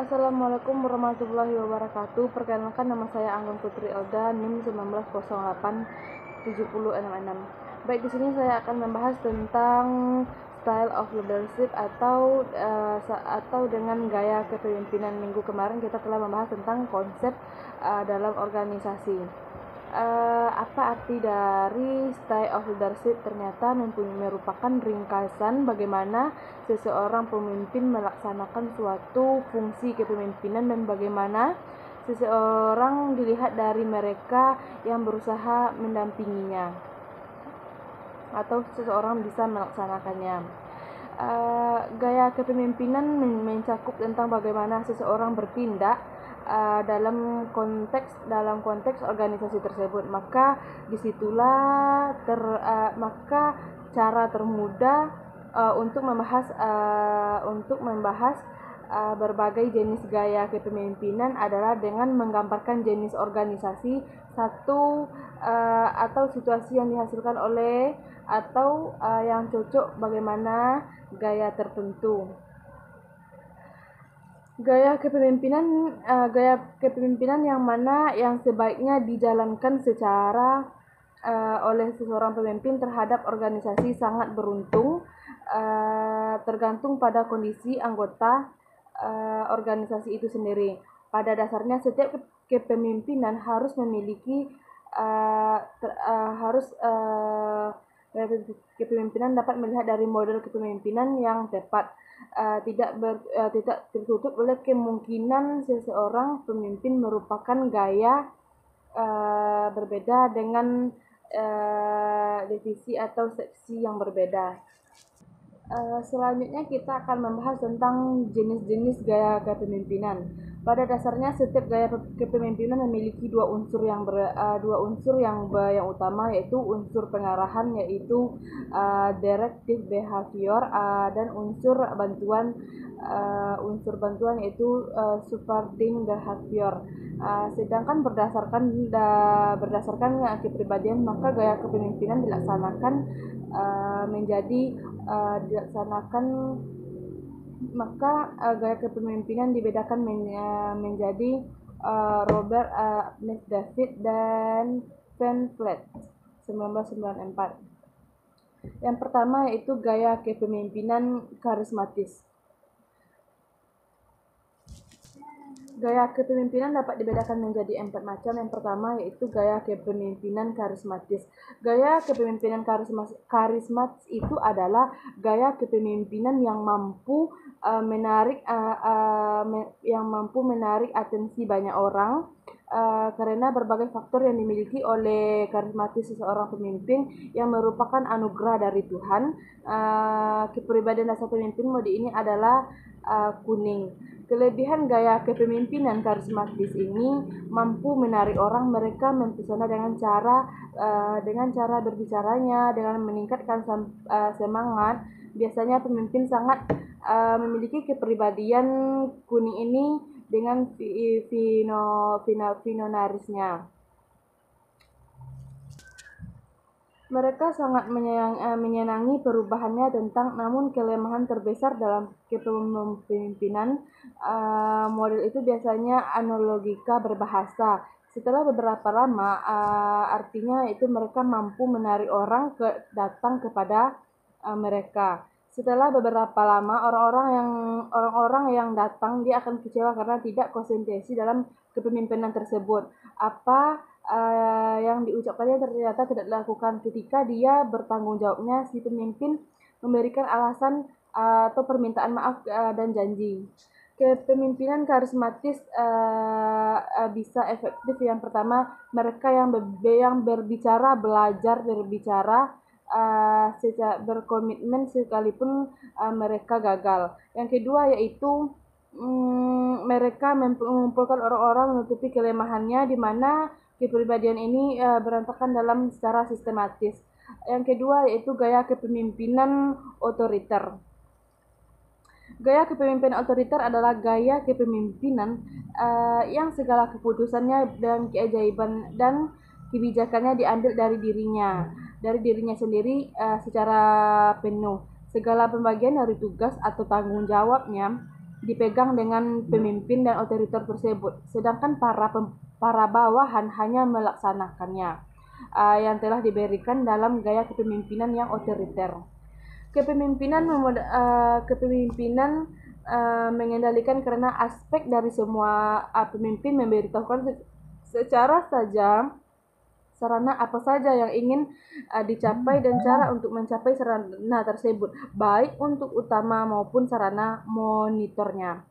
Assalamualaikum warahmatullahi wabarakatuh. Perkenalkan, nama saya Anggun Putri Elda, NIM 19087066. Baik, di sini saya akan membahas tentang style of leadership atau dengan gaya kepemimpinan. Minggu kemarin kita telah membahas tentang konsep dalam organisasi. Apa arti dari style of leadership? Ternyata merupakan ringkasan bagaimana seseorang pemimpin melaksanakan suatu fungsi kepemimpinan dan bagaimana seseorang dilihat dari mereka yang berusaha mendampinginya atau seseorang bisa melaksanakannya. Gaya kepemimpinan mencakup tentang bagaimana seseorang bertindak dalam konteks organisasi tersebut. Maka disitulah maka cara termudah untuk membahas berbagai jenis gaya kepemimpinan adalah dengan menggambarkan jenis organisasi atau situasi yang dihasilkan oleh atau yang cocok bagaimana gaya tertentu. Gaya kepemimpinan yang mana yang sebaiknya dijalankan secara oleh seseorang pemimpin terhadap organisasi sangat beruntung, tergantung pada kondisi anggota organisasi itu sendiri. Pada dasarnya setiap kepemimpinan harus memiliki kepemimpinan dapat melihat dari model kepemimpinan yang tepat. Tidak tertutup oleh kemungkinan seseorang pemimpin merupakan gaya berbeda dengan divisi atau seksi yang berbeda. Selanjutnya kita akan membahas tentang jenis-jenis gaya kepemimpinan. Pada dasarnya setiap gaya kepemimpinan memiliki dua unsur yang utama, yaitu unsur pengarahan, yaitu directive behavior, dan unsur bantuan yaitu supporting behavior. Sedangkan berdasarkan kepribadian, maka gaya kepemimpinan dilaksanakan gaya kepemimpinan dibedakan menjadi Robert Ness David dan Van Vleet 1994. Yang pertama yaitu gaya kepemimpinan karismatis. Gaya kepemimpinan dapat dibedakan menjadi 4 macam. Yang pertama yaitu gaya kepemimpinan karismatis. Gaya kepemimpinan karismatis itu adalah gaya kepemimpinan yang mampu menarik atensi banyak orang karena berbagai faktor yang dimiliki oleh karismatis seseorang pemimpin yang merupakan anugerah dari Tuhan. Kepribadian dasar pemimpin mode ini adalah kuning. Kelebihan gaya kepemimpinan karismatis ini mampu menarik orang. Mereka mempesona dengan cara berbicaranya, dengan meningkatkan semangat. Biasanya pemimpin sangat memiliki kepribadian kuning ini dengan visionarisnya. Mereka sangat menyenangi perubahannya namun kelemahan terbesar dalam kepemimpinan model itu biasanya analogika berbahasa. Setelah beberapa lama, artinya itu mereka mampu menarik orang datang kepada mereka. Setelah beberapa lama, orang-orang yang datang dia akan kecewa karena tidak konsentrasi dalam kepemimpinan tersebut. Apa yang diucapkannya ternyata tidak dilakukan. Ketika dia bertanggung jawabnya, si pemimpin memberikan alasan atau permintaan maaf dan janji. Kepemimpinan karismatis bisa efektif. Yang pertama, mereka yang belajar berbicara secara berkomitmen sekalipun mereka gagal. Yang kedua yaitu mereka mengumpulkan orang-orang menutupi kelemahannya, di mana kepribadian ini berantakan secara sistematis. Yang kedua yaitu gaya kepemimpinan otoriter. Gaya kepemimpinan otoriter adalah gaya kepemimpinan yang segala keputusannya dan keajaiban dan kebijakannya diambil dari dirinya sendiri secara penuh. Segala pembagian dari tugas atau tanggung jawabnya dipegang dengan pemimpin dan otoriter tersebut, sedangkan para bawahan hanya melaksanakannya yang telah diberikan dalam gaya kepemimpinan yang otoriter. Kepemimpinan mengendalikan karena aspek dari semua pemimpin memberitahukan secara saja sarana apa saja yang ingin dicapai dan cara untuk mencapai sarana tersebut, baik untuk utama maupun sarana monitornya.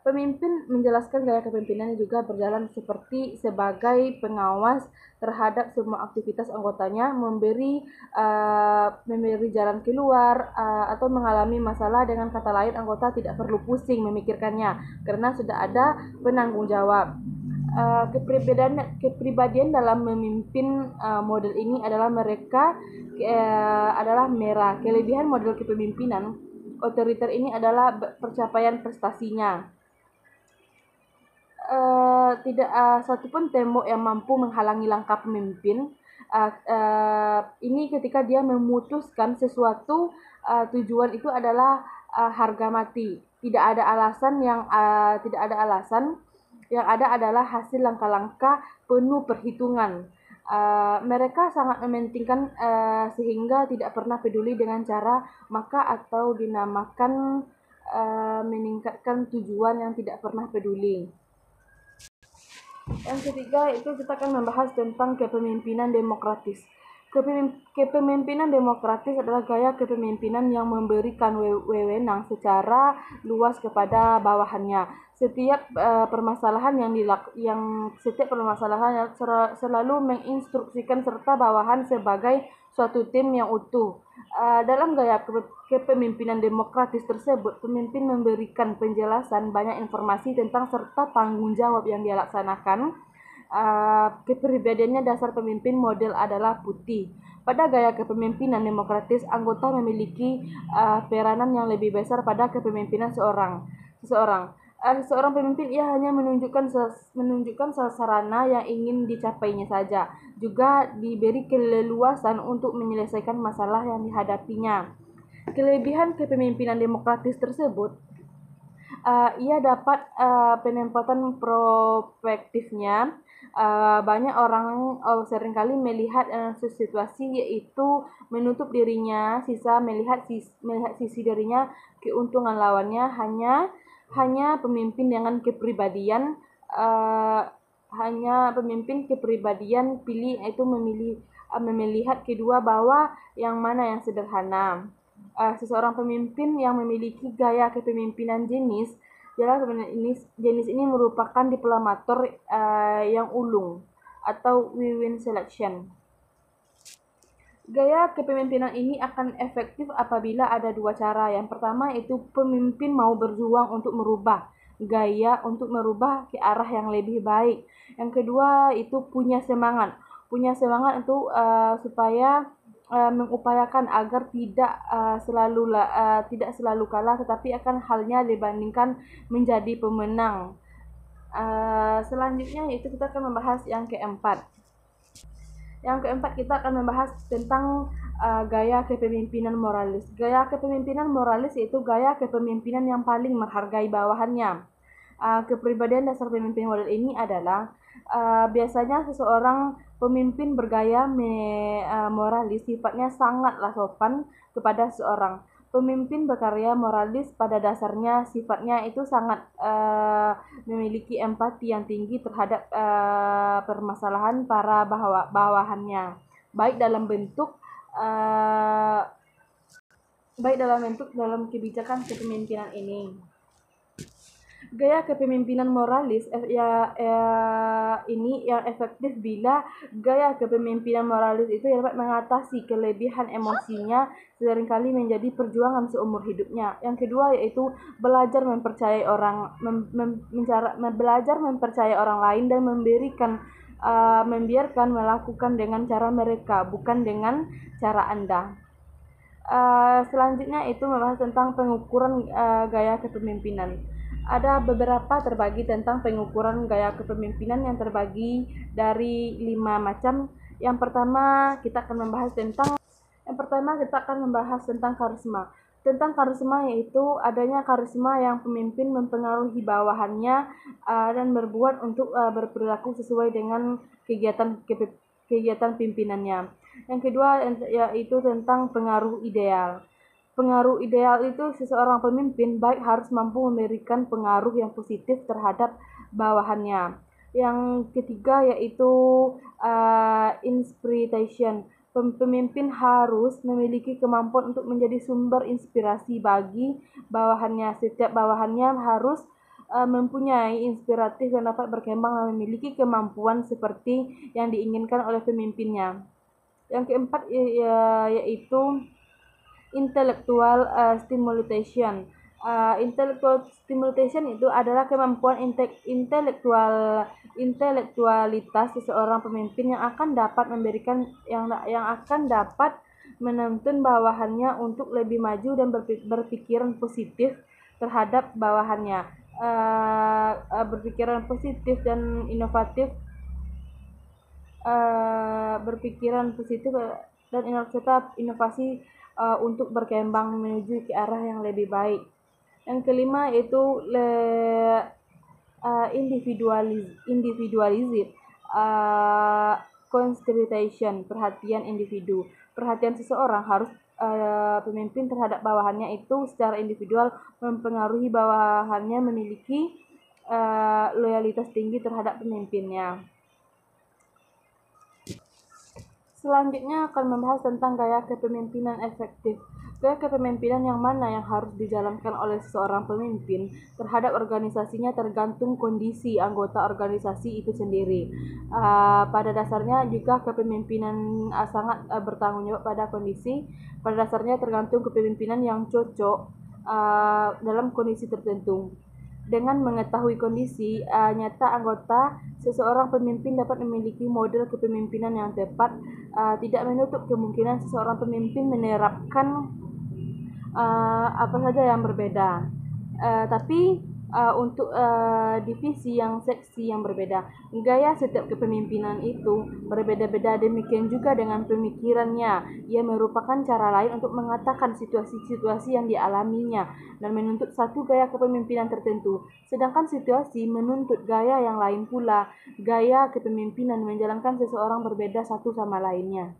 Pemimpin menjelaskan gaya kepemimpinan juga berjalan sebagai pengawas terhadap semua aktivitas anggotanya, memberi jalan keluar atau mengalami masalah. Dengan kata lain, anggota tidak perlu pusing memikirkannya karena sudah ada penanggung jawab. Kepribadian dalam memimpin model ini adalah merah. Kelebihan model kepemimpinan otoriter ini adalah pencapaian prestasinya. Tidak satupun tembok yang mampu menghalangi langkah pemimpin. Ini ketika dia memutuskan sesuatu tujuan itu adalah harga mati. Tidak ada alasan. Yang ada adalah hasil langkah-langkah penuh perhitungan. Mereka sangat mementingkan sehingga tidak pernah peduli dengan cara maka atau dinamakan meningkatkan tujuan yang tidak pernah peduli. Yang ketiga itu kita akan membahas tentang kepemimpinan demokratis. Kepemimpinan demokratis adalah gaya kepemimpinan yang memberikan wewenang secara luas kepada bawahannya. Setiap permasalahan selalu menginstruksikan serta bawahan sebagai suatu tim yang utuh. Dalam gaya kepemimpinan demokratis tersebut, pemimpin memberikan penjelasan banyak informasi tentang serta tanggung jawab yang dia laksanakan. Kepribadiannya dasar pemimpin model adalah putih. Pada gaya kepemimpinan demokratis, anggota memiliki peranan yang lebih besar pada kepemimpinan seseorang. Seorang pemimpin ia hanya menunjukkan sarana yang ingin dicapainya saja, juga diberi keleluasan untuk menyelesaikan masalah yang dihadapinya. Kelebihan kepemimpinan demokratis tersebut, ia dapat penempatan prospektifnya. Banyak orang seringkali melihat situasi yaitu menutup dirinya, melihat sisi dirinya, keuntungan lawannya. Hanya pemimpin dengan kepribadian pilih itu melihat kedua bahwa yang mana yang sederhana. Seseorang pemimpin yang memiliki gaya kepemimpinan jenis ini merupakan diplomator yang ulung atau win-win selection. Gaya kepemimpinan ini akan efektif apabila ada dua cara. Yang pertama itu pemimpin mau berjuang untuk merubah ke arah yang lebih baik. Yang kedua itu punya semangat itu supaya mengupayakan agar tidak selalu kalah, tetapi akan halnya dibandingkan menjadi pemenang. Selanjutnya itu kita akan membahas yang keempat. Yang keempat kita akan membahas tentang gaya kepemimpinan moralis. Gaya kepemimpinan moralis yaitu gaya kepemimpinan yang paling menghargai bawahannya. Kepribadian dasar pemimpin model ini adalah biasanya seseorang pemimpin bergaya moralis sifatnya sangatlah sopan kepada seseorang. Pemimpin berkarya moralis pada dasarnya sifatnya itu sangat memiliki empati yang tinggi terhadap permasalahan para bawahannya, baik dalam dalam kebijakan kepemimpinan ini. Gaya kepemimpinan moralis ini yang efektif bila gaya kepemimpinan moralis itu dapat mengatasi kelebihan emosinya seringkali menjadi perjuangan seumur hidupnya. Yang kedua yaitu belajar mempercayai orang lain dan membiarkan melakukan dengan cara mereka, bukan dengan cara Anda. Selanjutnya itu membahas tentang pengukuran gaya kepemimpinan. Ada beberapa terbagi tentang pengukuran gaya kepemimpinan yang terbagi dari 5 macam. Yang pertama kita akan membahas tentang karisma. Tentang karisma, yaitu adanya karisma yang pemimpin mempengaruhi bawahannya dan berbuat untuk berperilaku sesuai dengan kegiatan pimpinannya. Yang kedua yaitu tentang pengaruh ideal. Pengaruh ideal itu seseorang pemimpin baik harus mampu memberikan pengaruh yang positif terhadap bawahannya. Yang ketiga yaitu inspiration. Pemimpin harus memiliki kemampuan untuk menjadi sumber inspirasi bagi bawahannya. Setiap bawahannya harus mempunyai inspiratif yang dapat berkembang dan memiliki kemampuan seperti yang diinginkan oleh pemimpinnya. Yang keempat yaitu intellectual stimulation. Intellectual stimulation itu adalah kemampuan intelektualitas seseorang pemimpin yang akan dapat memberikan yang akan dapat menuntun bawahannya untuk lebih maju dan berpikiran positif terhadap bawahannya. Berpikiran positif dan inovatif, berpikiran positif dan inovasi untuk berkembang menuju ke arah yang lebih baik. Yang kelima yaitu individualism, consideration, perhatian individu. Perhatian seseorang harus pemimpin terhadap bawahannya itu secara individual mempengaruhi bawahannya memiliki loyalitas tinggi terhadap pemimpinnya. Selanjutnya akan membahas tentang gaya kepemimpinan efektif. Gaya kepemimpinan yang mana yang harus dijalankan oleh seseorang pemimpin terhadap organisasinya tergantung kondisi anggota organisasi itu sendiri. Pada dasarnya juga kepemimpinan sangat bertanggung jawab pada kondisi. Pada dasarnya tergantung kepemimpinan yang cocok dalam kondisi tertentu. Dengan mengetahui kondisi nyata anggota, seseorang pemimpin dapat memiliki model kepemimpinan yang tepat. Tidak menutup kemungkinan seseorang pemimpin menerapkan apa saja yang berbeda, tapi untuk divisi yang seksi yang berbeda. Gaya setiap kepemimpinan itu berbeda-beda, demikian juga dengan pemikirannya. Ia merupakan cara lain untuk mengatakan situasi-situasi yang dialaminya dan menuntut satu gaya kepemimpinan tertentu. Sedangkan situasi menuntut gaya yang lain pula. Gaya kepemimpinan menjalankan seseorang berbeda satu sama lainnya.